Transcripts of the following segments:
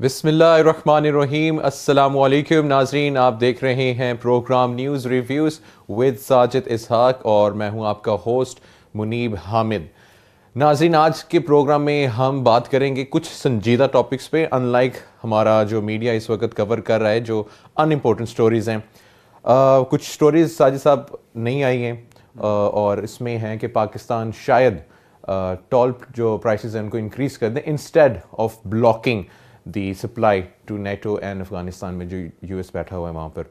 بسم اللہ الرحمن الرحیم. السلام علیکم ناظرین، آپ دیکھ رہے ہیں programme news reviews with Sajid Ishaq اور میں ہوں آپ کا ہوسٹ منیب حامد. ناظرین، آج کے پروگرام میں ہم بات کریں گے کچھ سنجیدہ ٹاپکس پہ، ان لائک ہمارا جو میڈیا اس وقت کور کر رہا ہے جو ان امپورٹنٹ سٹوریز ہیں. کچھ سٹوریز ساجد صاحب نہیں آئی ہیں اور اس میں ہیں کہ پاکستان شاید ٹول جو پرائسز ہیں ان کو انکریز کر دیں instead of blocking the supply to NATO and Afghanistan میں جو یو ایس بیٹھا ہوا ہے وہاں پر.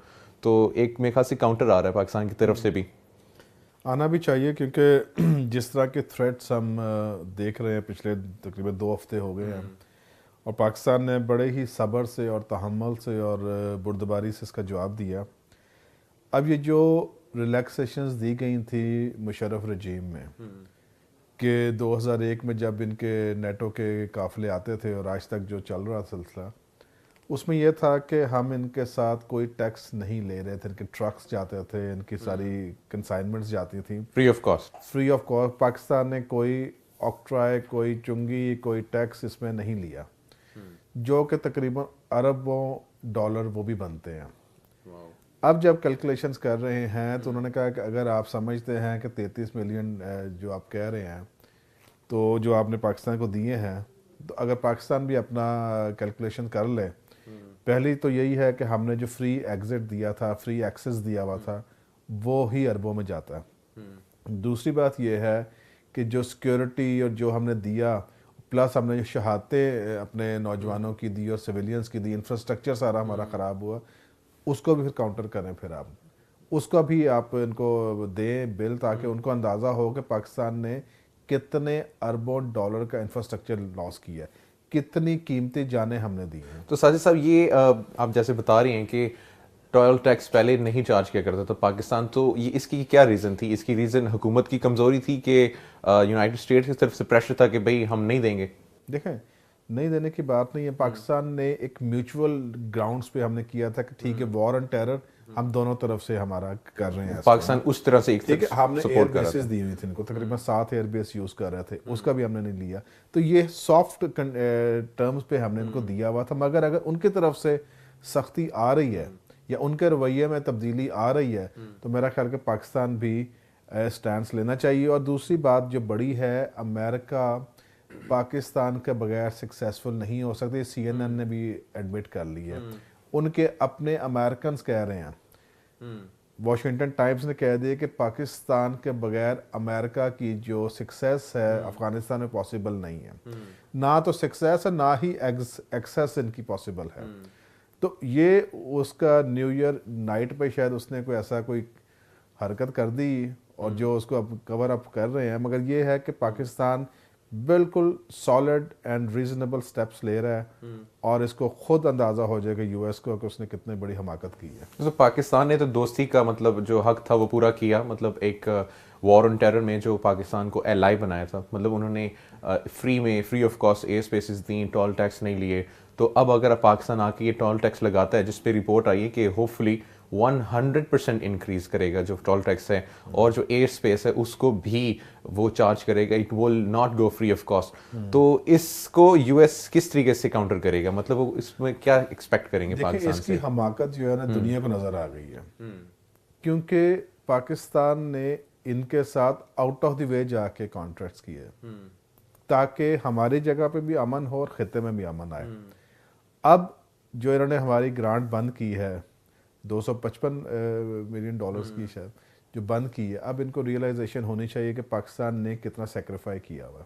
تو ایک میرے خیال سے کاؤنٹر آ رہا ہے پاکستان کی طرف سے بھی. آنا بھی چاہیے کیونکہ جس طرح کے تھریٹس ہم دیکھ رہے ہیں پچھلے تقریباً 2 ہفتے ہو گئے ہیں اور پاکستان نے بڑے ہی صبر سے اور تحمل سے اور بردباری سے اس کا جواب دیا. اب یہ جو ریلیکسیشنز دی گئی تھیں مشرف رجیم میں کہ 2001 میں جب ان کے نیٹو کے قافلے آتے تھے اور آج تک جو چل رہا سلسلہ، اس میں یہ تھا کہ ہم ان کے ساتھ کوئی ٹیکس نہیں لے رہے تھے. ان کے ٹرکس جاتے تھے، ان کی ساری کنسائنمنٹس جاتی تھیں free of cost. Free of cost. Pakistan نے کوئی آکٹرائے، کوئی چنگی، کوئی ٹیکس اس میں نہیں لیا، جو کہ تقریباً اربوں ڈالر وہ بھی بنتے ہیں. اب جب کیلکولیشنز کر رہے ہیں تو انہوں نے کہا کہ اگر آپ سمجھتے ہیں کہ 33 ملین جو آپ کہہ رہے ہیں تو جو آپ نے پاکستان کو دیے ہیں، تو اگر پاکستان بھی اپنا کیلکولیشن کر لے، پہلی تو یہی ہے کہ ہم نے جو فری ایگزٹ دیا تھا، فری ایکسس دیا ہوا تھا، وہ ہی اربوں میں جاتا ہے. دوسری بات یہ ہے کہ جو سیکیورٹی اور جو ہم نے دیا، پلس ہم نے جو شہادتیں اپنے نوجوانوں کی دی اور سویلینز کی دی، انفراسٹرکچر سارا ہمارا خراب ہوا، اس کو بھی پھر کاؤنٹر کریں. پھر آپ اس کا بھی آپ ان کو دیں بل تاکہ ان کو اندازہ ہو کہ پاکستان نے کتنے اربوں ڈالر کا انفراسٹرکچر لاس کیا ہے، کتنی قیمتی جانیں ہم نے دی ہیں. تو ساجد صاحب، یہ آپ جیسے بتا رہی ہیں کہ ٹوئل ٹیکس پہلے نہیں چارج کیا کرتا تھا پاکستان، تو یہ اس کی کیا ریزن تھی؟ اس کی ریزن حکومت کی کمزوری تھی کہ یونائٹڈ اسٹیٹس کی طرف سے پریشر تھا کہ بھئی ہم نہیں دیں گے؟ دیکھیں، نہیں دینے کی بات نہیں ہے. پاکستان نے ایک میوچول گراؤنڈز پہ ہم نے کیا تھا کہ ٹھیک ہے، وار اینڈ ٹیرر ہم دونوں طرف سے ہمارا کر رہے ہیں. پاکستان اس طرح سے ٹھیک ہے، ہم نے ایئر سپورٹ کر رہا تھا. بیسز دی ہوئی تھی ان کو، تقریباً 7 ایئر بیس یوز کر رہے تھے، اس کا بھی ہم نے نہیں لیا. تو یہ سافٹ ٹرمز پہ ہم نے ان کو دیا ہوا تھا. مگر اگر ان کی طرف سے سختی آ رہی ہے یا ان کے رویے میں تبدیلی آ رہی ہے تو میرا خیال کہ پاکستان بھی سٹینڈس لینا چاہیے. اور دوسری بات جو بڑی ہے، امریکہ پاکستان کے بغیر سکسیسفل نہیں ہو سکتے. سی این این نے بھی ایڈمٹ کر لی ہے. ان کے اپنے امریکنز کہہ رہے ہیں، واشنگٹن ٹائمز نے کہہ دیا کہ پاکستان کے بغیر امریکہ کی جو سکسیس ہے افغانستان میں پاسبل نہیں ہے. نہ تو سکسیس ہے، نہ ہی ایکسیس ان کی پاسبل ہے. تو یہ اس کا نیو ایئر نائٹ پہ شاید اس نے کوئی ایسا کوئی حرکت کر دی اور جو اس کو اب کور اپ کر رہے ہیں. مگر یہ ہے کہ پاکستان بالکل سالڈ اینڈ ریزنیبل سٹیپس لے رہا ہے اور اس کو خود اندازہ ہو جائے گا یو ایس کو کہ اس نے کتنے بڑی حماقت کی ہے. تو پاکستان نے تو دوستی کا مطلب جو حق تھا وہ پورا کیا. مطلب ایک وار آن ٹیرر میں جو پاکستان کو ایلائی بنایا تھا، مطلب انہوں نے free of cost air spaces دیں، ٹول ٹیکس نہیں لیے. تو اب اگر پاکستان آ کے یہ ٹول ٹیکس لگاتا ہے، جس پہ رپورٹ آئی ہے کہ ہوپ فلی 100% انکریز کرے گا جو ٹول ٹیکس ہے، اور جو ایئر اسپیس ہے اس کو بھی وہ چارج کرے گا، it will not go free of cost. تو اس کو یو ایس کس طریقے سے کاؤنٹر کرے گا؟ مطلب وہ اس میں کیا ایکسپیکٹ کریں گے پاکستان سے؟ اس کی حماقت جو ہے نا دنیا کو نظر آ گئی ہے، کیونکہ پاکستان نے ان کے ساتھ آؤٹ آف دی وے جا کے کانٹریکٹس کیے تاکہ ہماری جگہ پہ بھی امن ہو اور خطے میں بھی امن آئے. اب جو انہوں نے ہماری گرانٹ بند کی ہے 255 ملین ڈالرز کی شاید جو بند کی ہے، اب ان کو ریئلائزیشن ہونی چاہیے کہ پاکستان نے کتنا سیکریفائی کیا ہوا.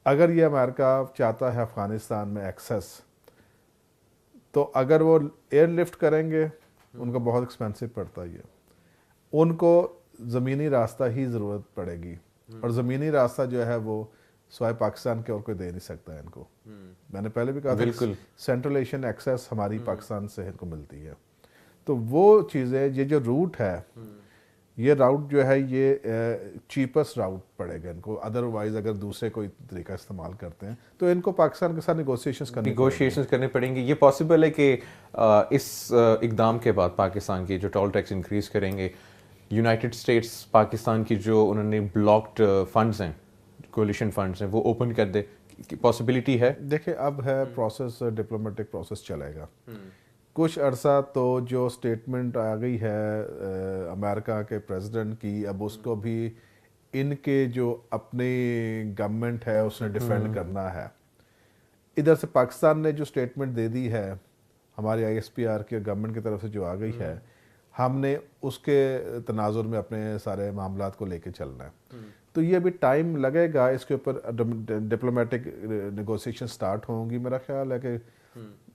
اگر یہ امریکہ چاہتا ہے افغانستان میں ایکسس، تو اگر وہ ایئر لفٹ کریں گے ان کو بہت ایکسپینسو پڑتا ہی ہے. ان کو زمینی راستہ ہی ضرورت پڑے گی، اور زمینی راستہ جو ہے وہ سوائے پاکستان کے اور کوئی دے نہیں سکتا ہے ان کو. میں نے پہلے بھی کہا تھا سینٹرل ایشین ایکسیس ہماری پاکستان سے ان کو ملتی ہے. تو وہ چیزیں، یہ جو روٹ ہے، یہ راؤٹ جو ہے یہ چیپسٹ راؤٹ پڑے گا ان کو. ادروائز اگر دوسرے کوئی طریقہ استعمال کرتے ہیں تو ان کو پاکستان کے ساتھ نیگوشیشنز کرنے پڑیں گے. یہ پاسبل ہے کہ اس اقدام کے بعد پاکستان کی جو ٹول ٹیکس انکریز کریں گے، یونائٹڈ اسٹیٹس پاکستان کی جو انہوں نے بلاکڈ فنڈز ہیں، کولیشن فنڈز ہیں، وہ اوپن کر دے. پاسبلٹی ہے؟ دیکھیں اب ہے پروسیس، ڈپلومیٹک پروسیس چلے گا کچھ عرصہ، تو جو سٹیٹمنٹ آ گئی ہے امریکہ کے پریزیڈنٹ کی، اب اس کو بھی ان کے جو اپنی گورنمنٹ ہے اس نے ڈیفینڈ کرنا ہے. ادھر سے پاکستان نے جو سٹیٹمنٹ دے دی ہے ہماری آئی ایس پی آر کی گورنمنٹ کی طرف سے جو آ گئی ہے، ہم نے اس کے تناظر میں اپنے سارے معاملات کو لے کے چلنا ہے. تو یہ ابھی ٹائم لگے گا، اس کے اوپر ڈپلومیٹک نیگوسیشن سٹارٹ ہوں گی. میرا خیال ہے کہ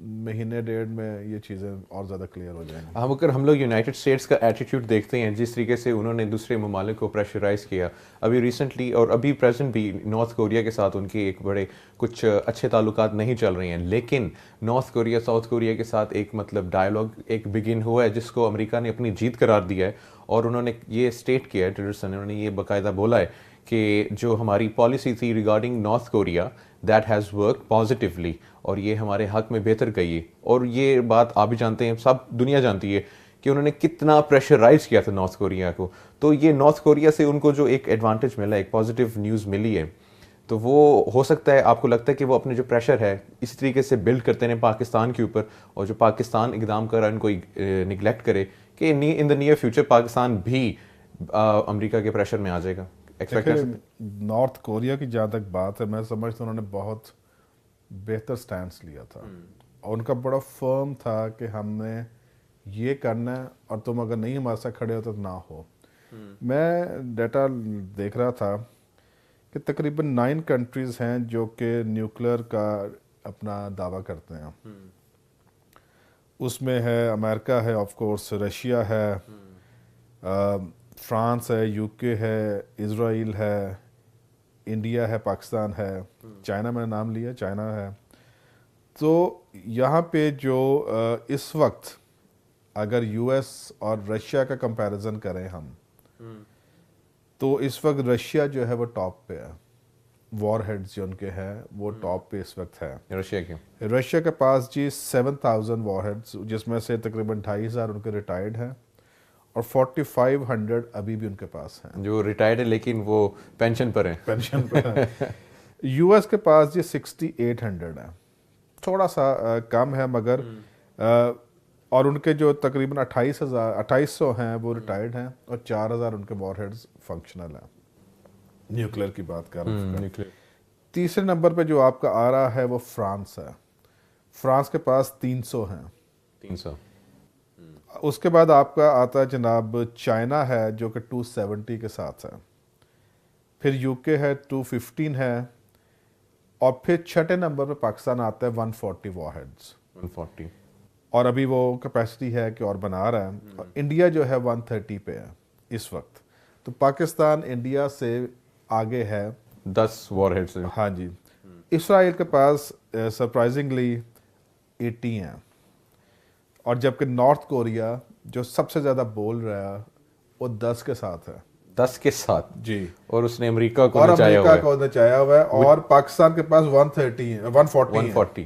مہینے ڈیڑھ میں یہ چیزیں اور زیادہ کلیئر ہو جائیں گی. اگر ہم لوگ یونائٹڈ اسٹیٹس کا ایٹیٹیوڈ دیکھتے ہیں، جس طریقے سے انہوں نے دوسرے ممالک کو پریشرائز کیا ابھی ریسنٹلی، اور ابھی پریزنٹ بھی نارتھ کوریا کے ساتھ ان کے ایک بڑے کچھ اچھے تعلقات نہیں چل رہے ہیں، لیکن نارتھ کوریا ساؤتھ کوریا کے ساتھ ایک ڈائیلاگ ایک بگن ہوا ہے جس کو امریکہ نے اپنی جیت قرار دیا ہے. اور انہوں نے یہ اسٹیٹ کیا ہے، ٹیلرسن نے، انہوں نے یہ باقاعدہ بولا ہے کہ جو ہماری پالیسی تھی regarding north Korea that has work positively, اور یہ ہمارے حق میں بہتر گئی ہے. اور یہ بات آپ بھی جانتے ہیں، سب دنیا جانتی ہے کہ انہوں نے کتنا پریشرائز کیا تھا نارتھ کوریا کو. تو یہ نارتھ کوریا سے ان کو جو ایک ایڈوانٹیج ملا، ایک پازیٹیو نیوز ملی ہے، تو وہ ہو سکتا ہے آپ کو لگتا ہے کہ وہ اپنے جو پریشر ہے اسی طریقے سے بلڈ کرتے ہیں پاکستان کے اوپر، اور جو پاکستان اقدام کر رہا ہے ان کو نگلیکٹ کرے کہ ان دا نیئر فیوچر پاکستان بھی امریکہ کے پریشر میں آ جائے گا. نارتھ کوریا کی جہاں تک بات ہے، میں سمجھتا ہوں انہوں نے بہت بہتر سٹینس لیا تھا، اور ان کا بڑا فرم تھا کہ ہم نے یہ کرنا ہے، اور تم اگر نہیں ہمارے ساتھ کھڑے ہوتے تو نہ ہو. میں ڈیٹا دیکھ رہا تھا کہ تقریباً 9 کنٹریز ہیں جو کہ نیوکلیر کا اپنا دعویٰ کرتے ہیں. اس میں ہے امریکہ ہے، آف کورس رشیا ہے، فرانس ہے، یو کے ہے، اسرائیل ہے، انڈیا ہے، پاکستان ہے، چائنا میں نے نام لیا، چائنا ہے. تو یہاں پہ جو اس وقت اگر یو ایس اور رشیا کا کمپیریزن کریں ہم، تو اس وقت رشیا جو ہے وہ ٹاپ پہ ہے. وار ہیڈز جو ان کے ہیں وہ ٹاپ پہ اس وقت ہے. رشیا کے پاس جی 7000 وار ہیڈز، جس میں سے تقریباً 2500 ان کے ریٹائرڈ ہیں، اور 4500 ابھی بھی ان کے پاس ہیں جو ریٹائرڈ ہے لیکن وہ پینشن پر ہیں. پینشن پر ہیں. یو ایس کے پاس جی 6800 ہیں، تھوڑا سا کم ہے مگر، اور ان کے جو تقریباً 2800 ہیں وہ ریٹائرڈ ہیں، اور 4000 ان کے وار ہیڈز فنکشنل ہیں. نیوکلیر کی بات کر رہے ہیں. تیسرے نمبر پہ جو آپ کا آ رہا ہے وہ فرانس ہے. فرانس کے پاس 300 ہیں. 300. اس کے بعد آپ کا آتا ہے جناب چائنا ہے جو کہ 270 کے ساتھ ہے. پھر یو کے ہے 215 ہے، اور پھر چھٹے نمبر پہ پاکستان آتا ہے 140 وار ہیڈز. 140. اور ابھی وہ کیپیسٹی ہے کہ اور بنا رہا ہے. اور انڈیا جو ہے 130 پہ ہے اس وقت. تو پاکستان انڈیا سے آگے ہے 10 وار ہیڈز. ہاں جی. اسرائیل کے پاس سرپرائزنگلی 80 ہیں، اور جبکہ نارتھ کوریا جو سب سے زیادہ بول رہا ہے وہ 10 کے ساتھ ہے. 10 کے ساتھ جی. اور اس نے امریکہ کو نچایا ہوا ہے. اور پاکستان کے پاس 130 ہے، 140.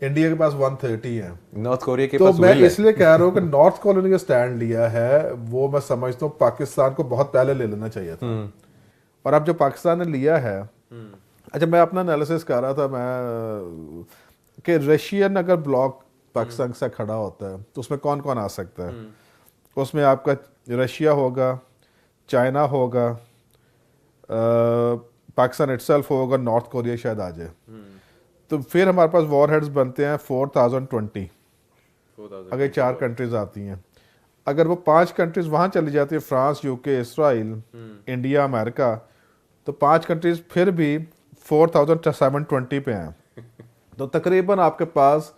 انڈیا کے پاس 130 ہے. نارتھ کوریا کے تو پاس میں اس لیے کہہ رہا ہوں کہ نارتھ کوریا نے جو سٹینڈ لیا ہے وہ میں سمجھتا ہوں پاکستان کو بہت پہلے لے لینا چاہیے تھا. اور اب جو پاکستان نے لیا ہے، اچھا میں اپنا انالیسس کر رہا تھا میں کہ رشین اگر بلاک پاکستان کے ساتھ کھڑا ہوتا ہے تو اس میں کون کون آ سکتا ہے. اس میں آپ کا رشیا ہوگا، چائنا ہوگا، پاکستان اٹسیلف ہوگا، نارتھ کوریا شاید آ جائے. تو پھر ہمارے پاس وار ہیڈز بنتے ہیں 4020 اگر 4 کنٹریز آتی ہیں. اگر وہ 5 کنٹریز وہاں چلی جاتی ہے، فرانس، یو کے، اسرائیل، انڈیا، امریکہ، تو 5 کنٹریز پھر بھی 4720 پہ ہیں. تو تقریباً آپ کے پاس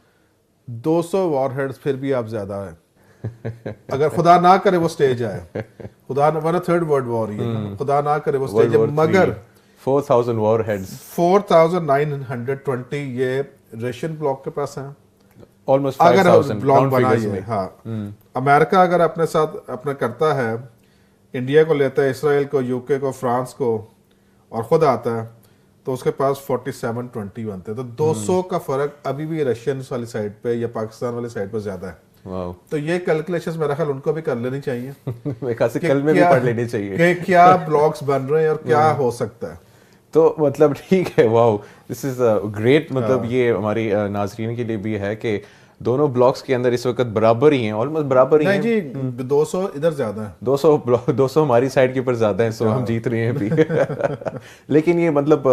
200 وار ہیڈز پھر بھی آپ زیادہ ہیں. اگر خدا نہ کرے وہ سٹیج آئے، خدا نہ، تھرڈ ورلڈ وار یہ، خدا نہ کرے وہ سٹیج آئے، مگر 4000 وار ہیڈز 4920 یہ رشین بلاک کے پاس ہیں. almost اگر 5000 بلاک بنائیے. ہاں. امریکہ اگر اپنے ساتھ اپنا کرتا ہے، انڈیا کو لیتا ہے، اسرائیل کو، یو کے کو، فرانس کو، اور خود آتا ہے، تو اس کے پاس 4720 بنتے ہیں. تو 200 کا فرق ابھی بھی رشین والی سائڈ پہ یا پاکستان والی سائڈ پہ زیادہ ہے. تو یہ کیلکولیشن میرا خیال ان کو بھی کر لینی چاہیے کل میں بھی پڑھ لینی چاہیے کہ کیا بلاکس بن رہے ہیں اور کیا ہو سکتا ہے. تو مطلب ٹھیک ہے, واو دس از گریٹ. مطلب یہ ہماری ناظرین کے لیے بھی ہے کہ دونوں بلاکس کے اندر اس وقت برابر ہی ہیں, آلموسٹ برابر ہی ہیں. نہیں جی 200 ادھر زیادہ ہیں, 200 ہماری سائڈ کے اوپر زیادہ ہیں, سو ہم جیت رہے ہیں ابھی. لیکن یہ مطلب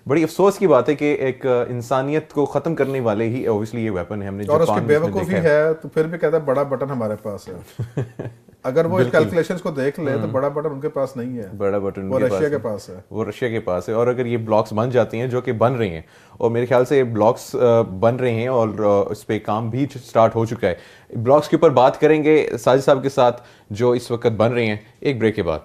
بڑی افسوس کی بات ہے کہ ایک انسانیت کو ختم کرنے والے ہی اوبویسلی یہ ویپن ہے. ہم نے اور اس کی بے وقوفی ہے تو پھر بھی کہتا ہے بڑا بٹن ہمارے پاس ہے. اگر وہ اس کیلکولیشنز کو دیکھ لے تو بڑا بٹن ان کے پاس نہیں ہے, بڑا بٹن وہ رشیا کے پاس ہے. وہ رشیا کے پاس ہے. اور اگر یہ بلاکس بن جاتی ہیں, جو کہ بن رہی ہیں, اور میرے خیال سے بلاکس بن رہے ہیں اور اس پہ کام بھی سٹارٹ ہو چکا ہے. بلاکس کے اوپر بات کریں گے ساجد صاحب کے ساتھ جو اس وقت بن رہے ہیں ایک بریک کے بعد.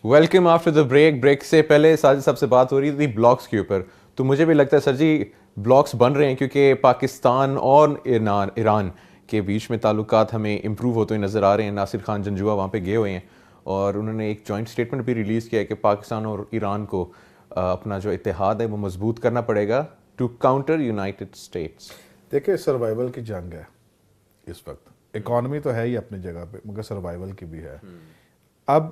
ویلکم آفٹر دا بریک سے پہلے ساجد صاحب سے بات ہو رہی تھی بلاکس کے اوپر, تو مجھے بھی لگتا ہے سر جی بلاکس بن رہے ہیں کیونکہ پاکستان اور ایران کے بیچ میں تعلقات ہمیں امپروو ہوتے ہوئے نظر آ رہے ہیں. ناصر خان جنجوعہ وہاں پہ گئے ہوئے ہیں اور انہوں نے ایک جوائنٹ اسٹیٹمنٹ بھی ریلیز کیا ہے کہ پاکستان اور ایران کو اپنا جو اتحاد ہے وہ مضبوط کرنا پڑے گا ٹو کاؤنٹر یونائٹڈ اسٹیٹس. دیکھیں سروائیول کی جنگ ہے اس وقت, اکانومی تو ہے ہی اپنی جگہ پہ مگر سروائیول کی بھی ہے. اب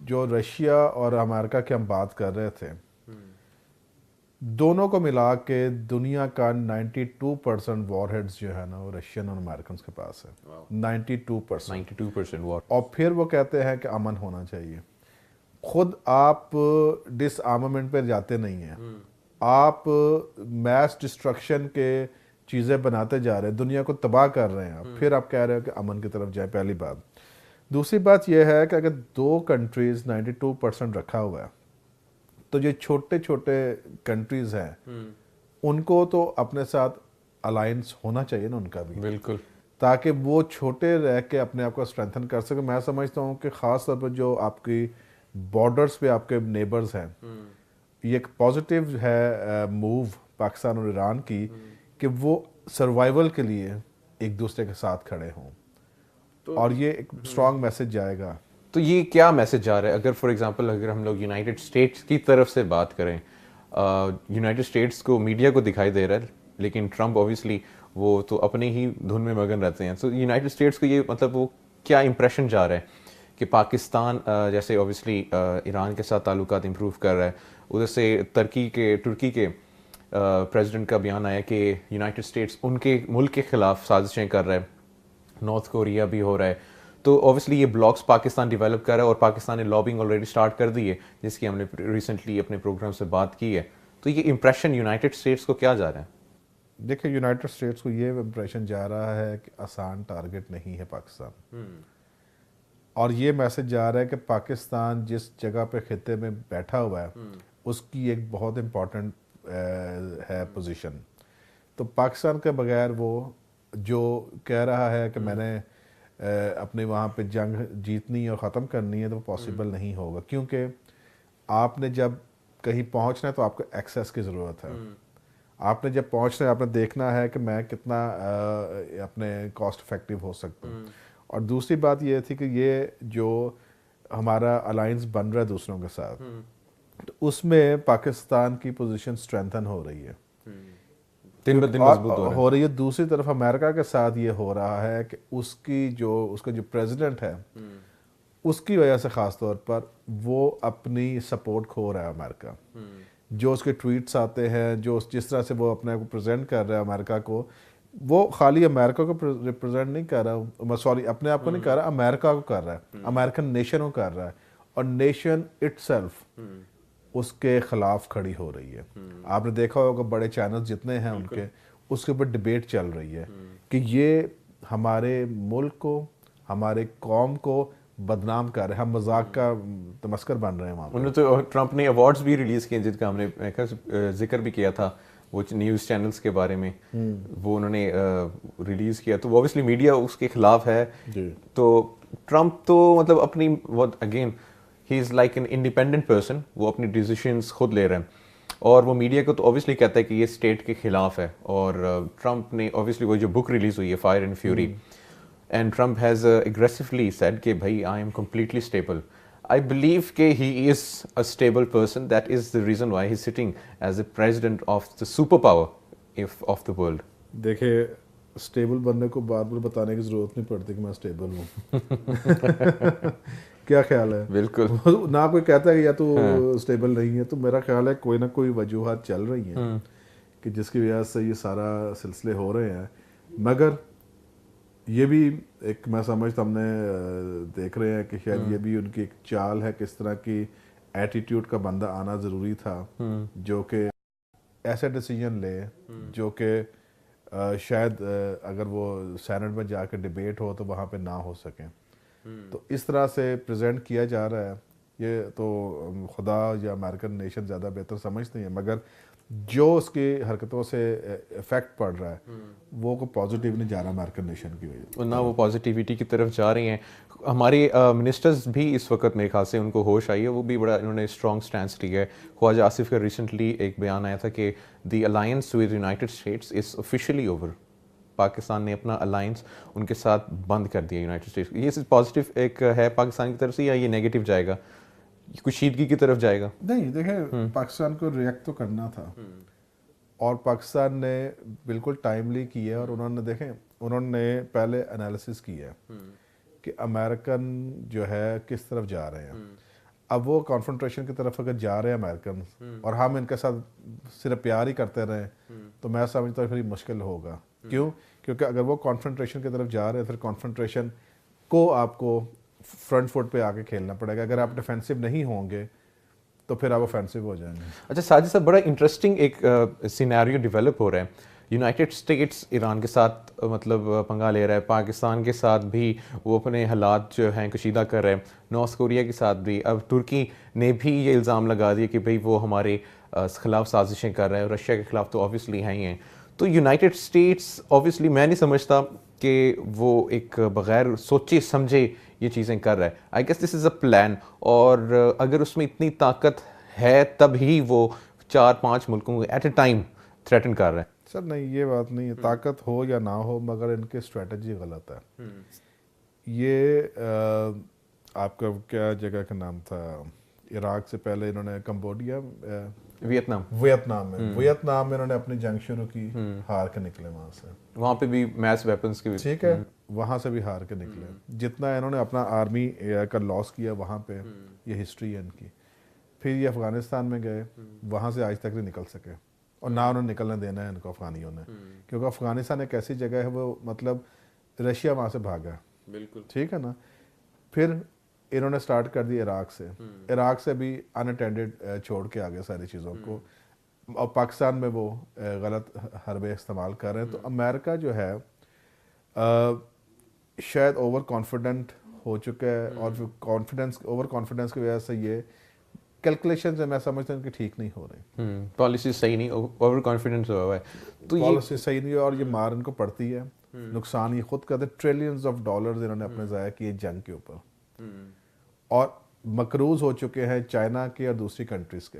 جو رشیا اور امریکہ کی ہم بات کر رہے تھے, دونوں کو ملا کے دنیا کا 92% وار ہیڈز جو ہے نا وہ رشین اور امریکنز کے پاس ہے. 92% وار. اور پھر وہ کہتے ہیں کہ امن ہونا چاہیے. خود آپ ڈس آرمامنٹ پہ جاتے نہیں ہیں, آپ میس ڈسٹرکشن کے چیزیں بناتے جا رہے ہیں, دنیا کو تباہ کر رہے ہیں, پھر آپ کہہ رہے ہو کہ امن کی طرف جائیں. پہلی بات. دوسری بات یہ ہے کہ اگر دو کنٹریز 92% رکھا ہوا ہے تو جو چھوٹے چھوٹے کنٹریز ہیں ان کو تو اپنے ساتھ الائنس ہونا چاہیے نا ان کا بھی, بالکل, تاکہ وہ چھوٹے رہ کے اپنے آپ کو اسٹرینتھن کر سکے. میں سمجھتا ہوں کہ خاص طور پر جو آپ کی بارڈرز پہ آپ کے نیبرز ہیں, یہ ایک پازیٹیو ہے موو پاکستان اور ایران کی کہ وہ سروائیول کے لیے ایک دوسرے کے ساتھ کھڑے ہوں, اور یہ ایک اسٹرانگ میسج جائے گا. تو یہ کیا میسج جا رہا ہے؟ اگر فار ایگزامپل اگر ہم لوگ یونائٹڈ اسٹیٹس کی طرف سے بات کریں, یونائٹڈ اسٹیٹس کو میڈیا کو دکھائی دے رہا ہے, لیکن ٹرمپ اوبیسلی وہ تو اپنے ہی دھن میں مگن رہتے ہیں. تو یونائٹڈ اسٹیٹس کو یہ مطلب وہ کیا امپریشن جا رہا ہے کہ پاکستان جیسے اوبیسلی ایران کے ساتھ تعلقات امپروو کر رہا ہے, ادھر سے ترکی کے پریزیڈنٹ کا بیان آیا کہ یونائٹڈ اسٹیٹس ان کے ملک کے خلاف سازشیں کر رہا ہے, نارتھ کوریا بھی ہو رہا ہے. تو اوبیسلی یہ بلاکس پاکستان ڈیولپ کر رہا ہے اور پاکستان نے لابنگ آلریڈی اسٹارٹ کر دی ہے جس کی ہم نے ریسنٹلی اپنے پروگرام سے بات کی ہے. تو یہ امپریشن یونائٹڈ اسٹیٹس کو کیا جا رہا ہے؟ دیکھیں یونائٹڈ اسٹیٹس کو یہ امپریشن جا رہا ہے کہ آسان ٹارگٹ نہیں ہے پاکستان, اور یہ میسج جا رہا ہے کہ پاکستان جس جگہ پہ خطے میں بیٹھا ہوا ہے اس کی ایک بہت امپورٹنٹ ہے پوزیشن. تو پاکستان کے بغیر وہ جو کہہ رہا ہے کہ میں نے اپنے وہاں پہ جنگ جیتنی اور ختم کرنی ہے تو وہ پاسبل نہیں ہوگا, کیونکہ آپ نے جب کہیں پہنچنا ہے تو آپ کو ایکسیس کی ضرورت ہے. آپ نے جب پہنچنا ہے آپ نے دیکھنا ہے کہ میں کتنا اپنے کاسٹ افیکٹو ہو سکتا ہوں. اور دوسری بات یہ تھی کہ یہ جو ہمارا الائنس بن رہا ہے دوسروں کے ساتھ, تو اس میں پاکستان کی پوزیشن اسٹرینتھن ہو رہی ہے, دن بدن مضبوط ہو رہی ہے. دوسری طرف امریکہ کے ساتھ یہ ہو رہا ہے کہ اس کا جو پریزیڈنٹ ہے اس کی وجہ سے خاص طور پر وہ اپنی سپورٹ کھو رہا ہے امریکہ. جو اس کے ٹویٹس آتے ہیں, جو جس طرح سے وہ اپنے کو پریزنٹ کر رہا ہے امریکہ کو, وہ خالی امریکہ کو ریپرزینٹ نہیں کر رہا, سوری اپنے آپ کو نہیں کر رہا, امریکہ کو کر رہا ہے, امریکن نیشن کو کر رہا ہے, اور نیشن اٹ سیلف اس کے خلاف کھڑی ہو رہی ہے. آپ نے دیکھا ہوگا بڑے چینل جتنے ہیں ان کے, اس کے اوپر ڈبیٹ چل رہی ہے کہ یہ ہمارے ملک کو, ہمارے قوم کو بدنام کر رہے ہیں, ہم مذاق کا تمسخر بن رہے ہیں وہاں پہ. انہوں نے تو ٹرمپ نے ایوارڈز بھی ریلیز کیے جن کا ہم نے ذکر بھی کیا تھا, وہ نیوز چینلز کے بارے میں وہ انہوں نے ریلیز کیا. تو اوبیسلی میڈیا اس کے خلاف ہے. تو ٹرمپ تو مطلب اپنی again he is like an independent person, وہ اپنی ڈیسیشنز خود لے رہے ہیں. اور وہ میڈیا کو تو اوبیسلی کہتا ہے کہ یہ اسٹیٹ کے خلاف ہے. اور ٹرمپ نے اوبیسلی وہ جو بک ریلیز ہوئی ہے Fire and Fury, and Trump has aggressively said کہ بھائی I am completely stable. I believe کہ he is a stable person. That is the reason why he's sitting as the president of the superpower of the world. دیکھیں stable بندے کو بار بار بتانے کی ضرورت نہیں پڑتی کہ میں اسٹیبل ہوں. کیا خیال ہے؟ بالکل. نہ کوئی کہتا ہے کہ یا تو اسٹیبل نہیں ہے, تو میرا خیال ہے کوئی نہ کوئی وجوہات چل رہی ہیں کہ جس کی وجہ سے یہ سارا سلسلے ہو رہے ہیں. مگر یہ بھی ایک میں سمجھتا ہم نے دیکھ رہے ہیں کہ شاید یہ بھی ان کی ایک چال ہے, کس طرح کی ایٹیٹیوڈ کا بندہ آنا ضروری تھا جو کہ ایسے ڈیسیجن لے جو کہ شاید اگر وہ سینٹ میں جا کے ڈیبیٹ ہو تو وہاں پہ نہ ہو سکیں. تو اس طرح سے پریزنٹ کیا جا رہا ہے. یہ تو خدا یا امریکن نیشن زیادہ بہتر سمجھتے ہیں, مگر جو اس کی حرکتوں سے افیکٹ پڑ رہا ہے وہ کو پازیٹیو نہیں جا رہا امریکن نیشن کی وجہ سے, نہ وہ پازیٹیوٹی کی طرف جا رہی ہیں. ہمارے منسٹرز بھی اس وقت میرے خیال سے ان کو ہوش آئی ہے, وہ بھی بڑا انہوں نے اسٹرانگ سٹینس لیا ہے. خواجہ آصف کا ریسنٹلی ایک بیان آیا تھا کہ the alliance with United States is officially over. Pakistan نے اپنا الائنس ان کے ساتھ بند کر دیا یونائٹیڈ اسٹیٹس. یہ پازیٹیو ایک ہے پاکستان کی طرف سے, یا یہ نیگیٹو جائے گا, کشیدگی کی طرف جائے گا؟ نہیں, دیکھیں پاکستان کو ریئیکٹ تو کرنا تھا اور پاکستان نے بالکل ٹائملی کی ہے. اور انہوں نے پہلے انالیسس کی ہے کہ امریکن جو ہے کس طرف جا رہے ہیں. اب وہ کانفرنٹریشن کی طرف اگر جا رہے ہیں امریکن اور ہم ان کے ساتھ صرف پیار ہی کرتے رہیں تو میں سمجھتا ہوں پھر مشکل ہوگا. کیوں؟ کیونکہ اگر وہ کانفرنٹریشن کی طرف جا رہے ہیں پھر کانفرنٹریشن کو آپ کو فرنٹ فٹ پہ آ کے کھیلنا پڑے گا. اگر آپ ڈیفینسو نہیں ہوں گے تو پھر آپ اوفینسو ہو جائیں گے. اچھا ساجد صاحب, بڑا انٹرسٹنگ ایک سینیریو ڈیولپ ہو رہا ہے. یونائٹیڈ اسٹیٹس ایران کے ساتھ مطلب پنگا لے رہا ہے, پاکستان کے ساتھ بھی وہ اپنے حالات جو ہیں کشیدہ کر رہے ہیں, نارتھ کوریا کے ساتھ بھی. اب ترکی نے بھی یہ الزام لگا دیا کہ بھئی وہ ہمارے خلاف سازشیں کر رہا ہے, اور رشیا کے خلاف تو آبویسلی ہیں ہی ہیں. تو یونائٹیڈ اسٹیٹس آبویسلی میں نہیں سمجھتا کہ وہ ایک بغیر سوچے سمجھے یہ چیزیں کر رہا ہے. I guess this is a plan, اور اگر اس میں اتنی طاقت ہے تب ہی وہ 4-5 ملکوں کو ایٹ اے ٹائم تھریٹن کر رہا ہے. سر نہیں, یہ بات نہیں ہے, طاقت ہو یا نہ ہو, مگر ان کی اسٹریٹجی غلط ہے. یہ آپ کا کیا جگہ کا نام تھا, عراق سے پہلے انہوں نے کمبوڈیا, ویتنام میں انہوں نے اپنی جنگ شروع کی, ہار کے نکلے وہاں سے. وہاں پہ بھی میس ویپنز کی, ٹھیک ہے, وہاں سے بھی ہار کے نکلے. جتنا انہوں نے اپنا آرمی کا لاس کیا وہاں پہ, یہ ہسٹری ہے ان کی. پھر یہ افغانستان میں گئے, وہاں سے آج تک نہیں نکل سکے, اور نہ انہوں نے نکلنے دینا ہے ان کو افغانیوں نے, کیونکہ افغانستان ایک ایسی جگہ ہے وہ مطلب رشیا وہاں سے بھاگا. بالکل ٹھیک ہے نا. پھر انہوں نے سٹارٹ کر دی عراق سے بھی اناٹینڈڈ چھوڑ کے آگے ساری چیزوں کو, اور پاکستان میں وہ غلط حربے استعمال کر رہے ہیں. تو امریکہ جو ہے شاید اوور کانفیڈنٹ ہو چکا ہے, اور اوور کانفیڈنس کی وجہ سے یہ کیلکولیشن سے میں سمجھتا ہوں کہ ٹھیک نہیں ہو رہی. پالیسی صحیح نہیں, اوور کانفیڈنس ہوا ہے تو پالیسی صحیح نہیں, اور یہ مار ان کو پڑتی ہے, نقصان یہ خود کرتے. ٹریلینز آف ڈالرز انہوں نے اپنے ضائع کیے جنگ کے اوپر, اور مقروض ہو چکے ہیں چائنا کے اور دوسری کنٹریز کے.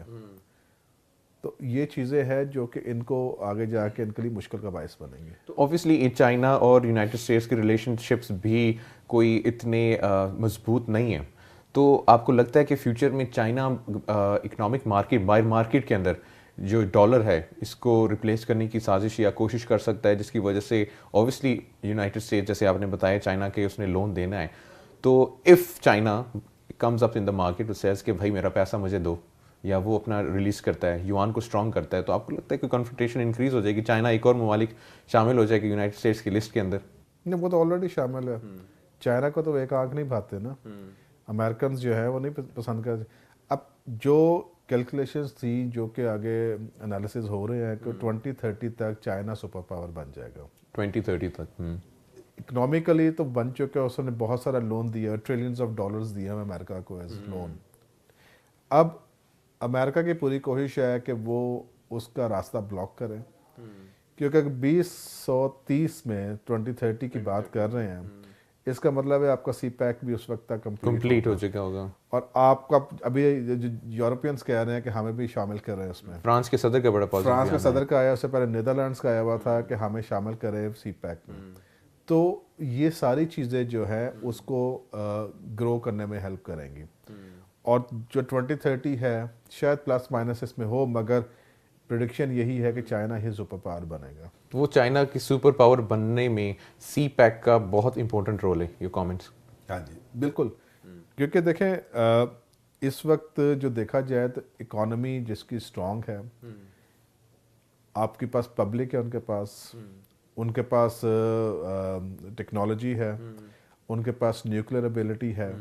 تو یہ چیزیں ہیں جو کہ ان کو آگے جا کے ان کے لیے مشکل کا باعث بنیں گے. تو اوبویسلی چائنا اور یونائٹیڈ اسٹیٹس کے ریلیشن شپس بھی کوئی اتنے مضبوط نہیں ہیں. تو آپ کو لگتا ہے کہ فیوچر میں چائنا اکنامک مارکیٹ, باہر مارکیٹ کے اندر جو ڈالر ہے اس کو ریپلیس کرنے کی سازش یا کوشش کر سکتا ہے, جس کی وجہ سے اوبویسلی یونائٹیڈ اسٹیٹس, جیسے آپ نے بتایا چائنا کے اس نے لون دینا ہے, تو if China comes up in the market says کہ بھائی میرا پیسہ مجھے دو, یا وہ اپنا ریلیز کرتا ہے, یوان کو اسٹرانگ کرتا ہے, تو آپ کو لگتا ہے کہ کنفرنٹیشن انکریز ہو جائے گی, چائنا ایک اور ممالک شامل ہو جائے گا یونائٹیڈ اسٹیٹس کی لسٹ کے اندر؟ نہیں, وہ تو آلریڈی شامل ہے. چائنا کو تو ایک آنکھ نہیں بھاتے نا, امریکنز جو ہے وہ نہیں پسند کرتے. اب جو کیلکولیشنز تھی جو کہ آگے انالیسز ہو رہے ہیں کہ 2030 تک چائنا سپر پاور بن جائے گا. 2030 تک اکنامیکلی تو بن چکا ہے, اس نے بہت سارا لون دیا, ٹریلینز آف ڈالرز دیا ہے امریکہ کو ایز لون. اب امریکہ کی پوری کوشش ہے کہ وہ اس کا راستہ بلاک کرے, کیونکہ 2030 میں 2030 کی بات کر رہے ہیں, اس کا مطلب ہے آپ کا سی پیک بھی اس وقت تک کمپلیٹ ہو چکا ہوگا. اور آپ کا ابھی یورپینس کہہ رہے ہیں کہ ہمیں بھی شامل کر رہے ہیں اس میں. فرانس کے صدر کا بڑا پازیٹیو فرانس کے صدر کا آیا, اس سے پہلے نیدرلینڈس کا آیا ہوا تھا کہ ہمیں شامل کرے سی پیک میں. تو یہ ساری چیزیں جو ہے اس کو گرو کرنے میں ہیلپ کریں گی. اور جو 2030 ہے شاید پلس مائنس اس میں ہو, مگر پریڈکشن یہی ہے کہ چائنا ہی سپر پاور بنے گا. وہ چائنا کی سپر پاور بننے میں سی پیک کا بہت امپورٹنٹ رول ہے. یہ کامنٹس. ہاں جی بالکل, کیونکہ دیکھیں اس وقت جو دیکھا جائے تو اکانومی جس کی اسٹرانگ ہے, آپ کے پاس پبلک ہے, ان کے پاس ٹیکنالوجی ہے, ان کے پاس نیوکلیر ایبیلٹی ہے,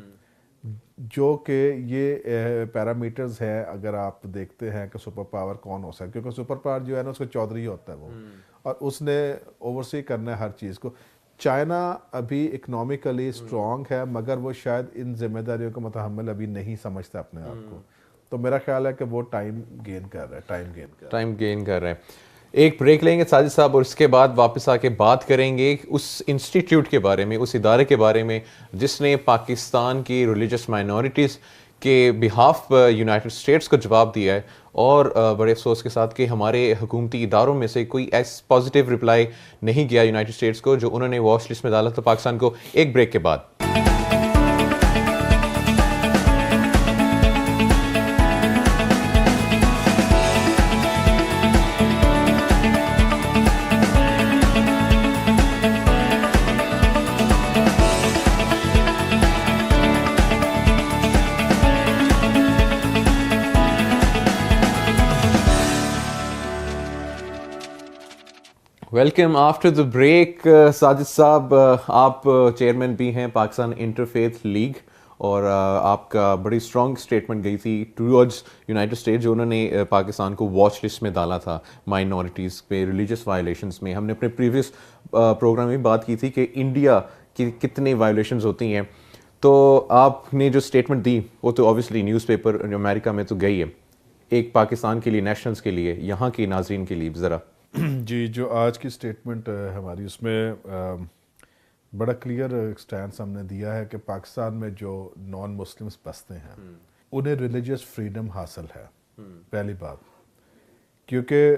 جو کہ یہ پیرامیٹرز ہے. اگر آپ دیکھتے ہیں کہ سپر پاور کون ہو سکتا ہے, کیونکہ سپر پاور جو ہے نا اس کا چودھری ہوتا ہے وہ, اور اس نے اوورسی کرنا ہے ہر چیز کو. چائنا ابھی اکنامکلی اسٹرانگ ہے, مگر وہ شاید ان ذمہ داریوں کا متحمل ابھی نہیں سمجھتا اپنے آپ کو. تو میرا خیال ہے کہ وہ ٹائم گین کر رہا ہے. ایک بریک لیں گے ساجد صاحب, اور اس کے بعد واپس آ کے بات کریں گے اس انسٹیٹیوٹ کے بارے میں, اس ادارے کے بارے میں جس نے پاکستان کی ریلیجس مائنورٹیز کے بہاف یونائٹڈ اسٹیٹس کو جواب دیا ہے, اور بڑے افسوس کے ساتھ کہ ہمارے حکومتی اداروں میں سے کوئی ایس پازیٹیو رپلائی نہیں کیا یونائٹڈ اسٹیٹس کو, جو انہوں نے واچ لسٹ میں ڈالا تھا پاکستان کو. ایک بریک کے بعد. Welcome after the break. Sajid صاحب, آپ چیئرمین بھی ہیں پاکستان انٹرفیتھ لیگ, اور آپ کا بڑی اسٹرانگ اسٹیٹمنٹ گئی تھی ٹوورڈز یونائٹڈ اسٹیٹس, جو انہوں نے پاکستان کو واچ لسٹ میں ڈالا تھا مائنورٹیز پہ, ریلیجس وائلیشنز میں. ہم نے اپنے پریویس پروگرام میں بات کی تھی کہ انڈیا کی کتنی وائلیشنز ہوتی ہیں. تو آپ نے جو اسٹیٹمنٹ دی وہ تو اوبیسلی نیوز پیپر امریکہ میں تو گئی ہے. ایک پاکستان کے لیے, نیشنلز کے لیے, یہاں کی ناظرین کے لیے ذرا. جی, جو آج کی اسٹیٹمنٹ ہماری, اس میں بڑا کلیئر اسٹینس ہم نے دیا ہے کہ پاکستان میں جو نان مسلمس بستے ہیں انہیں ریلیجیس فریڈم حاصل ہے. پہلی بات, کیونکہ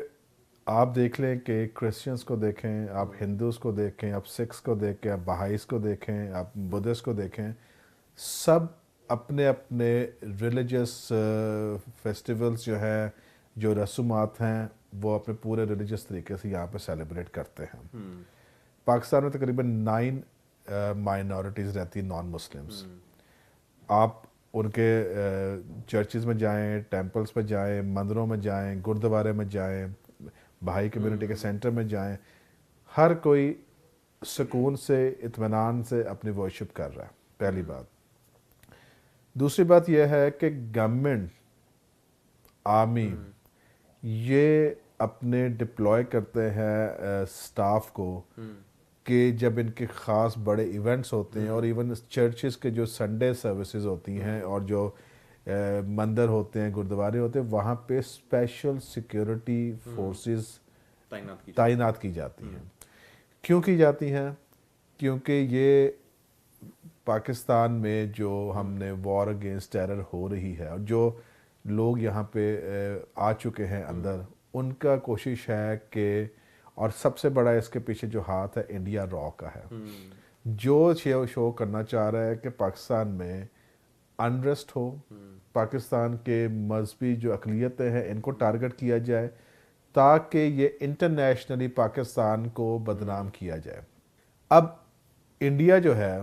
آپ دیکھ لیں کہ کرسچنس کو دیکھیں, آپ ہندوز کو دیکھیں, آپ سکھس کو دیکھیں, آپ بہائیز کو دیکھیں, آپ بدھسٹ کو دیکھیں, سب اپنے اپنے ریلیجیس فیسٹیولز جو ہے, جو رسومات ہیں, وہ اپنے پورے ریلیجس طریقے سے یہاں پہ سیلیبریٹ کرتے ہیں. پاکستان میں تقریباً 9 مائنورٹیز رہتی ہیں, نان مسلمس. آپ ان کے چرچز میں جائیں, ٹیمپلز پہ جائیں, مندروں میں جائیں, گردوارے میں جائیں, بہائی کمیونٹی کے سینٹر میں جائیں, ہر کوئی سکون سے, اطمینان سے اپنی ورشپ کر رہا ہے. پہلی بات. دوسری بات یہ ہے کہ گورنمنٹ, آرمی, یہ اپنے ڈپلوائے کرتے ہیں سٹاف کو کہ جب ان کے خاص بڑے ایونٹس ہوتے ہیں, اور ایون چرچز کے جو سنڈے سروسز ہوتی ہیں, اور جو مندر ہوتے ہیں, گردوارے ہوتے ہیں, وہاں پہ اسپیشل سیکیورٹی فورسز تعینات کی جاتی ہیں. کیوں کی جاتی ہیں؟ کیونکہ یہ پاکستان میں جو ہم نے وار اگینسٹ ٹیرر ہو رہی ہے, اور جو لوگ یہاں پہ آ چکے ہیں اندر, ان کا کوشش ہے کہ, اور سب سے بڑا اس کے پیچھے جو ہاتھ ہے انڈیا را کا ہے, جو شو کرنا چاہ رہا ہے کہ پاکستان میں انریسٹ ہو, پاکستان کے مذہبی جو اقلیتیں ہیں ان کو ٹارگٹ کیا جائے, تاکہ یہ انٹرنیشنلی پاکستان کو بدنام کیا جائے. اب انڈیا جو ہے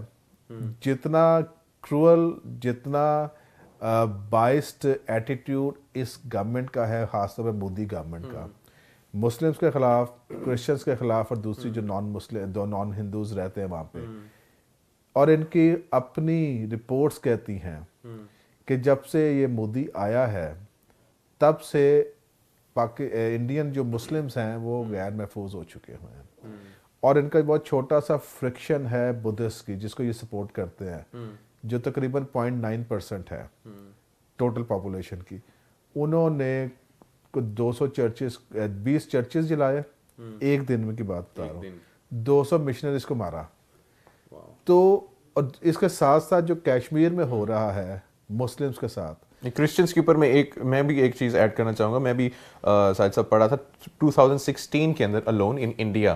جتنا کرول, جتنا بائسڈ ایٹیٹیوڈ اس گورنمنٹ کا ہے, خاص طور پہ مودی گورنمنٹ کا, مسلمس کے خلاف, کرسچنس کے خلاف, اور دوسری جو نان ہندوز رہتے ہیں وہاں پہ, اور ان کی اپنی رپورٹس کہتی ہیں کہ جب سے یہ مودی آیا ہے تب سے انڈین جو مسلمس ہیں وہ غیر محفوظ ہو چکے ہوئے ہیں. اور ان کا بہت چھوٹا سا فرکشن ہے بدھسٹ کی, جس کو یہ سپورٹ کرتے ہیں, جو تقریباً 0.9% ہے ٹوٹل پاپولیشن کی. انہوں نے 200 چرچز, 20 چرچز جلائے ایک دن میں کی بات بتا رہا ہوں, 200 مشنریز کو مارا. تو اور اس کے ساتھ ساتھ جو کشمیر میں ہو رہا ہے مسلمس کے ساتھ, کرسچنس کے اوپر میں بھی ایک چیز ایڈ کرنا چاہوں گا. میں بھی ساجد صاحب پڑھا تھا 2016 کے اندر الون ان انڈیا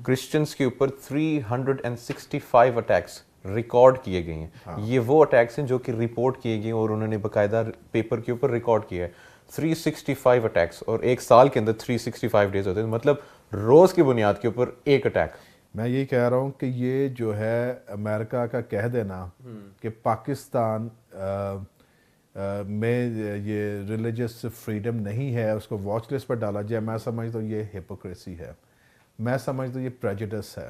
کرسچنس کے اوپر 365 اٹیکس ریکارڈ کیے گئے ہیں. یہ وہ اٹیکس ہیں جو کہ رپورٹ کیے گئے اور انہوں نے باقاعدہ پیپر کے اوپر ریکارڈ کیا ہے. 365 اٹیکس, اور ایک سال کے اندر 365 ڈیز ہوتے ہیں, مطلب روز کی بنیاد کے اوپر ایک اٹیک. میں یہی کہہ رہا ہوں کہ یہ جو ہے امریکہ کا کہہ دینا کہ پاکستان میں یہ ریلیجس فریڈم نہیں ہے, اس کو واچ لسٹ پر ڈالا جائے, میں سمجھتا ہوں یہ ہپوکریسی ہے, میں سمجھتا ہوں یہ پریجوڈس ہے,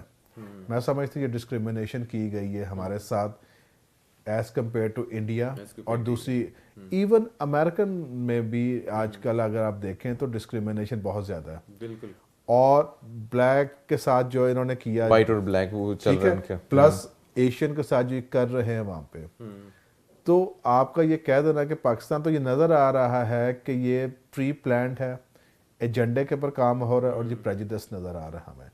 میں سمجھتا ہوں یہ ڈسکریمنیشن کی گئی ہے ہمارے ساتھ ایز کمپیئر ٹو انڈیا. اور دوسری ایون امریکن میں بھی آج کل اگر آپ دیکھیں تو ڈسکریمنیشن بہت زیادہ ہے. بالکل. اور بلیک کے ساتھ جو انہوں نے کیا, وائٹ اور بلیک وہ چل رہا ہے, پلس ایشین کے ساتھ جو کر رہے ہیں وہاں پہ, تو آپ کا یہ کہہ دینا کہ پاکستان تو یہ نظر آ رہا ہے کہ یہ پری پلانڈ ہے, ایجنڈے کے پر کام ہو رہا ہے, اور یہ پریجوڈس نظر آ رہا ہمیں.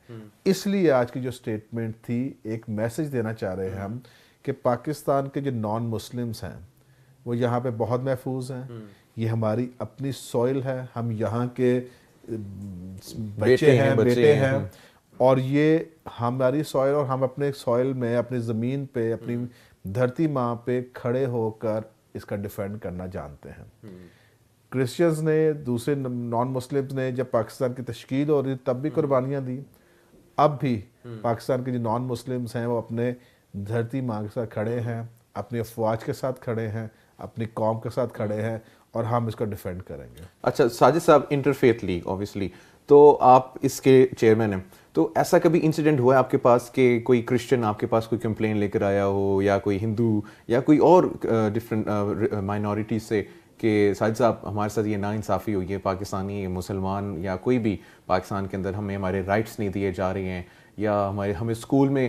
اس لیے آج کی جو اسٹیٹمنٹ تھی ایک میسج دینا چاہ رہے ہیں ہم کہ پاکستان کے جو نان مسلمس ہیں وہ یہاں پہ بہت محفوظ ہیں, یہ ہماری اپنی سوئل ہے, ہم یہاں کے بچے ہیں, بیٹے ہیں, اور یہ ہماری سوئل, اور ہم اپنے سوئل میں اپنی زمین پہ اپنی دھرتی ماں پہ کھڑے ہو کر اس کا ڈیفینڈ کرنا جانتے ہیں. کرسچنز نے, دوسرے نان مسلمز نے جب پاکستان کی تشکیل ہو رہی تب بھی قربانیاں دی, اب بھی پاکستان کے جو نان مسلمز ہیں وہ اپنے دھرتی ماں کے ساتھ کھڑے ہیں, اپنی افواج کے ساتھ کھڑے ہیں, اپنی قوم کے ساتھ کھڑے ہیں, اور ہم اس کو ڈیفینڈ کریں گے. اچھا ساجد صاحب, انٹرفیتھ لیگ اوبیسلی تو آپ اس کے چیئرمین ہیں, تو ایسا کبھی انسیڈنٹ ہوا ہے آپ کے پاس کہ کوئی کرسچن آپ کے پاس کوئی کمپلین لے کر آیا ہو, یا کوئی ہندو یا کوئی اور ڈفرینٹ مائنورٹی سے کہ ساجد صاحب ہمارے ساتھ یہ ناانصافی ہوئی ہے, پاکستانی مسلمان یا کوئی بھی پاکستان کے اندر ہمیں ہمارے رائٹس نہیں دیے جا رہے ہیں, یا ہمیں اسکول میں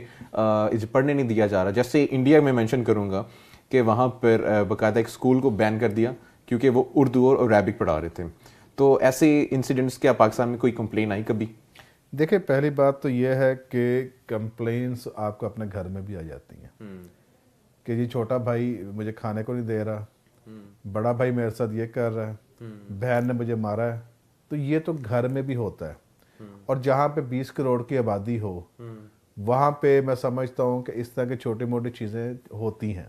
پڑھنے نہیں دیا جا رہا. جیسے انڈیا میں مینشن کروں گا کہ وہاں پر باقاعدہ ایک اسکول کو بین کر دیا کیونکہ وہ اردو اور عربک پڑھا رہے تھے. تو ایسے انسیڈنٹس کیا پاکستان میں کوئی کمپلین آئی کبھی؟ دیکھیں, پہلی بات تو یہ ہے کہ کمپلینس آپ کو اپنے گھر میں بھی آ جاتی ہیں کہ جی چھوٹا بھائی مجھے کھانے کو نہیں دے رہا, بڑا بھائی میرے ساتھ یہ کر رہا ہے, بہن نے مجھے مارا ہے. تو یہ تو گھر میں بھی ہوتا ہے, اور جہاں پہ 20 کروڑ کی آبادی ہو وہاں پہ میں سمجھتا ہوں کہ اس طرح کی چھوٹی موٹی چیزیں ہوتی ہیں.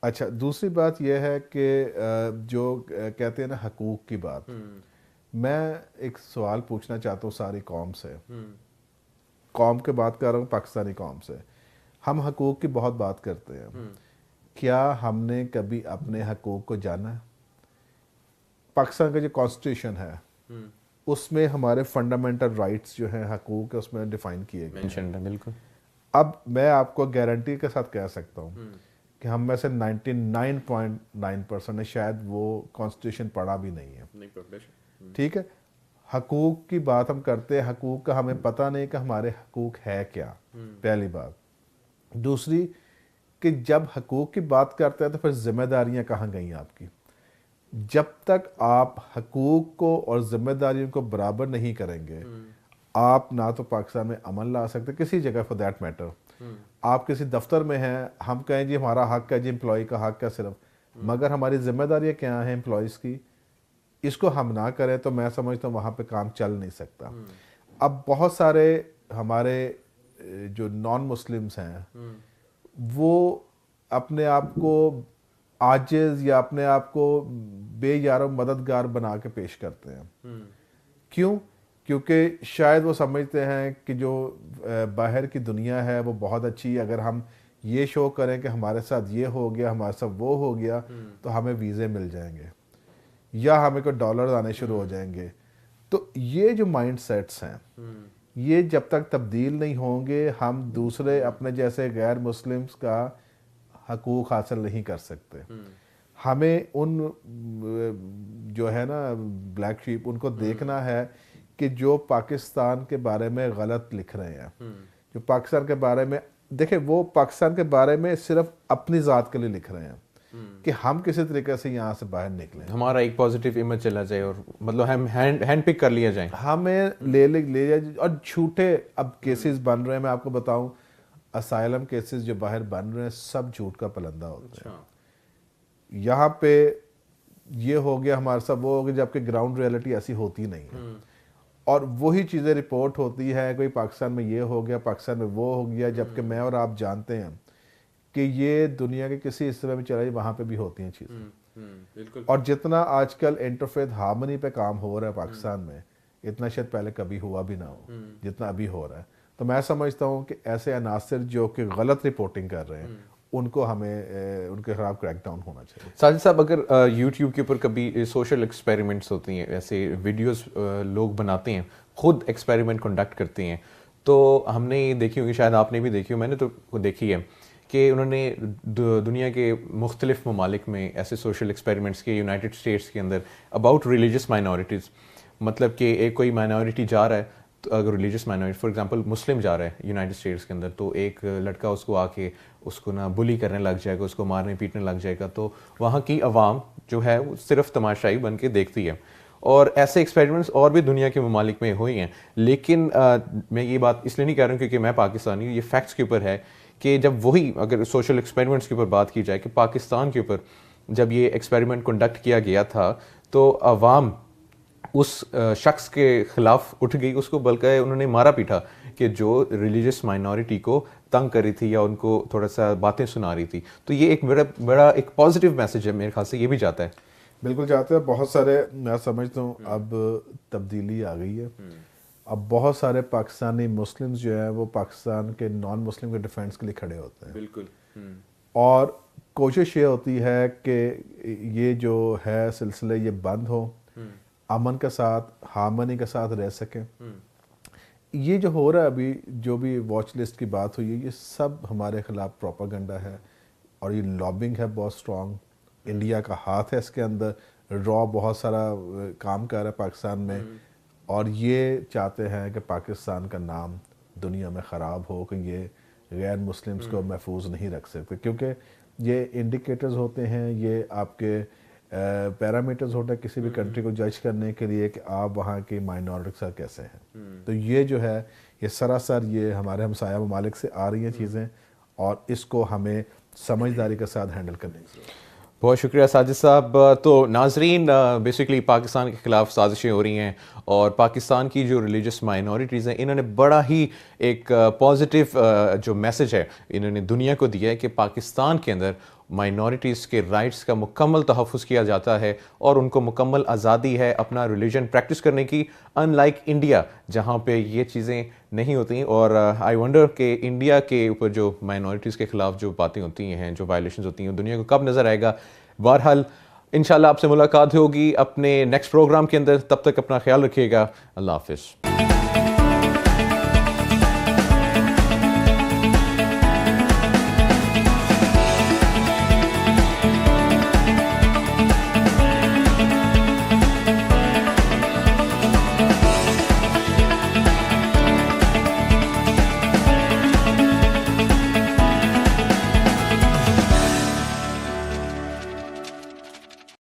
اچھا, دوسری بات یہ ہے کہ جو کہتے ہیں نا حقوق کی بات, میں ایک سوال پوچھنا چاہتا ہوں ساری قوم سے, قوم کے بات کر رہا ہوں, پاکستانی قوم سے. ہم حقوق کی بہت بات کرتے ہیں, کیا ہم نے کبھی اپنے حقوق کو جانا ہے؟ پاکستان کا جو کانسٹیٹیوشن ہے اس میں ہمارے فنڈامنٹل رائٹس جو ہیں, حقوق اس میں ڈیفائن کیے گئے ہیں. بالکل. اب میں آپ کو گارنٹی کے ساتھ کہہ سکتا ہوں کہ ہم میں سے 99.9% نے شاید وہ کانسٹیٹیوشن پڑھا بھی نہیں ہے. ٹھیک ہے, حقوق کی بات ہم کرتے ہیں, حقوق کا ہمیں پتہ نہیں کہ ہمارے حقوق ہے کیا, پہلی بات. دوسری کہ جب حقوق کی بات کرتے ہیں تو پھر ذمہ داریاں کہاں گئیں آپ کی؟ جب تک آپ حقوق کو اور ذمہ داریوں کو برابر نہیں کریں گے, آپ نہ تو پاکستان میں امن لا سکتے, کسی جگہ فور دیٹ میٹر. آپ کسی دفتر میں ہیں, ہم کہیں جی ہمارا حق ہے, جی امپلائی کا حق ہے صرف, مگر ہماری ذمہ داریاں کیا ہیں امپلائیز کی, اس کو ہم نہ کریں تو میں سمجھتا ہوں وہاں پہ کام چل نہیں سکتا. اب بہت سارے ہمارے جو نان مسلمس ہیں وہ اپنے آپ کو عاجز یا اپنے آپ کو بے یار و مددگار بنا کے پیش کرتے ہیں. کیوں؟ کیونکہ شاید وہ سمجھتے ہیں کہ جو باہر کی دنیا ہے وہ بہت اچھی ہے, اگر ہم یہ شو کریں کہ ہمارے ساتھ یہ ہو گیا, ہمارے ساتھ وہ ہو گیا, تو ہمیں ویزے مل جائیں گے یا ہمیں کوئی ڈالرز آنے شروع ہو جائیں گے. تو یہ جو مائنڈ سیٹس ہیں یہ جب تک تبدیل نہیں ہوں گے, ہم دوسرے اپنے جیسے غیر مسلمس کا حقوق حاصل نہیں کر سکتے. ہمیں ان جو ہے نا بلیک شیپ, ان کو دیکھنا ہے کہ جو پاکستان کے بارے میں غلط لکھ رہے ہیں, جو پاکستان کے بارے میں, دیکھیں وہ پاکستان کے بارے میں صرف اپنی ذات کے لیے لکھ رہے ہیں کہ ہم کسی طریقے سے یہاں سے باہر نکلیں, ہمارا ایک پازیٹیو امیج چلا جائے, اور مطلب ہم ہینڈ پک کر لیا جائیں, ہمیں لے جائے. اور جھوٹے اب کیسز بن رہے ہیں, میں آپ کو بتاؤں, اسائلم کیسز جو باہر بن رہے ہیں سب جھوٹ کا پلندہ ہوتے ہیں. اچھا یہاں پہ یہ ہو گیا ہمارے ساتھ وہ ہو گیا جبکہ گراؤنڈ ریئلٹی ایسی ہوتی نہیں ہے, اور وہی چیزیں رپورٹ ہوتی ہے کوئی پاکستان میں یہ ہو گیا, پاکستان میں وہ ہو گیا, جبکہ میں اور آپ جانتے ہیں کہ یہ دنیا کے کسی حصے میں چلا جائے وہاں پہ بھی ہوتی ہیں چیزیں. بالکل. اور جتنا آج کل انٹرفیتھ ہارمنی پہ کام ہو رہا ہے پاکستان میں, اتنا شاید پہلے کبھی ہوا بھی نہ ہو جتنا ابھی ہو رہا ہے. تو میں سمجھتا ہوں کہ ایسے عناصر جو کہ غلط رپورٹنگ کر رہے ہیں ان کو ہمیں ان کے خلاف کریک ڈاؤن ہونا چاہیے. ساجد صاحب, اگر یوٹیوب کے اوپر کبھی سوشل ایکسپیریمنٹس ہوتی ہیں, ایسے ویڈیوز لوگ بناتے ہیں, خود ایکسپیریمنٹ کنڈکٹ کرتے ہیں, تو ہم نے دیکھی ہوگی, شاید آپ نے بھی دیکھی ہو, میں نے تو دیکھی ہے کہ انہوں نے دنیا کے مختلف ممالک میں ایسے سوشل ایکسپیریمنٹس کیے, یونائٹڈ اسٹیٹس کے اندر اباؤٹ ریلیجس مائنورٹیز. مطلب کہ ایک کوئی مائنورٹی جا رہا ہے, تو اگر ریلیجس مائنورٹی فار ایگزامپل مسلم جا رہا ہے یونائٹڈ اسٹیٹس کے اندر, تو ایک لڑکا اس کو آ کے اس کو نا بلی کرنے لگ جائے گا, اس کو مارنے پیٹنے لگ جائے گا, تو وہاں کی عوام جو ہے وہ صرف تماشائی بن کے دیکھتی ہے. اور ایسے ایکسپیریمنٹس اور بھی دنیا کے ممالک میں ہوئی ہیں. لیکن میں یہ بات اس لیے نہیں کہہ رہا ہوں کیونکہ میں پاکستانی ہوں, یہ فیکٹس کے اوپر ہے کہ جب وہی اگر سوشل ایکسپیریمنٹس کے اوپر بات کی جائے کہ پاکستان کے اوپر جب یہ ایکسپیریمنٹ کنڈکٹ کیا گیا تھا تو عوام اس شخص کے خلاف اٹھ گئی, اس کو بلکہ انہوں نے مارا پیٹا کہ جو ریلیجس مائنورٹی کو تنگ کر رہی تھی یا ان کو تھوڑا سا باتیں سنا رہی تھی. تو یہ ایک بڑا ایک پازیٹیو میسج ہے میرے خیال سے, یہ بھی جاتا ہے. بالکل جاتے ہیں. بہت سارے میں سمجھتا ہوں اب تبدیلی آ گئی ہے. اب بہت سارے پاکستانی مسلمز جو ہیں وہ پاکستان کے نان مسلم کے ڈیفینس کے لیے کھڑے ہوتے ہیں. بالکل. اور کوشش یہ ہوتی ہے کہ یہ جو ہے سلسلہ یہ بند ہو, امن کے ساتھ ہارمنی کے ساتھ رہ سکیں. یہ جو ہو رہا ہے ابھی, جو بھی واچ لسٹ کی بات ہوئی ہے, یہ سب ہمارے خلاف پروپیگنڈا ہے اور یہ لابنگ ہے بہت سٹرونگ. انڈیا کا ہاتھ ہے اس کے اندر, را بہت سارا کام کر رہا ہے پاکستان میں, اور یہ چاہتے ہیں کہ پاکستان کا نام دنیا میں خراب ہو, کہ یہ غیر مسلمز کو محفوظ نہیں رکھ سکتے. کیونکہ یہ انڈیکیٹرز ہوتے ہیں, یہ آپ کے پیرامیٹرز ہوتا ہے کسی بھی کنٹری کو جج کرنے کے لیے کہ آپ وہاں کی مائنورٹی کے ساتھ کیسے ہیں. تو یہ جو ہے یہ سراسر یہ ہمارے ہمسایہ ممالک سے آ رہی ہیں چیزیں, اور اس کو ہمیں سمجھداری کے ساتھ ہینڈل کرنے کی ضرورت ہے. بہت شکریہ ساجد صاحب. تو ناظرین, بیسکلی پاکستان کے خلاف سازشیں ہو رہی ہیں, اور پاکستان کی جو ریلیجس مائنورٹیز ہیں انہوں نے بڑا ہی ایک پازیٹیو جو میسج ہے انہوں نے دنیا کو دیا ہے کہ پاکستان کے اندر مائنورٹیز کے رائٹس کا مکمل تحفظ کیا جاتا ہے اور ان کو مکمل آزادی ہے اپنا ریلیجن پریکٹس کرنے کی, ان لائک انڈیا جہاں پہ یہ چیزیں نہیں ہوتی. اور آئی ونڈر کہ انڈیا کے اوپر جو مائنورٹیز کے خلاف جو باتیں ہوتی ہیں, جو وائلیشنز ہوتی ہیں, دنیا کو کب نظر آئے گا. بہرحال انشاءاللہ آپ سے ملاقات ہوگی اپنے نیکسٹ پروگرام کے اندر. تب تک اپنا خیال رکھیے گا. اللہ حافظ.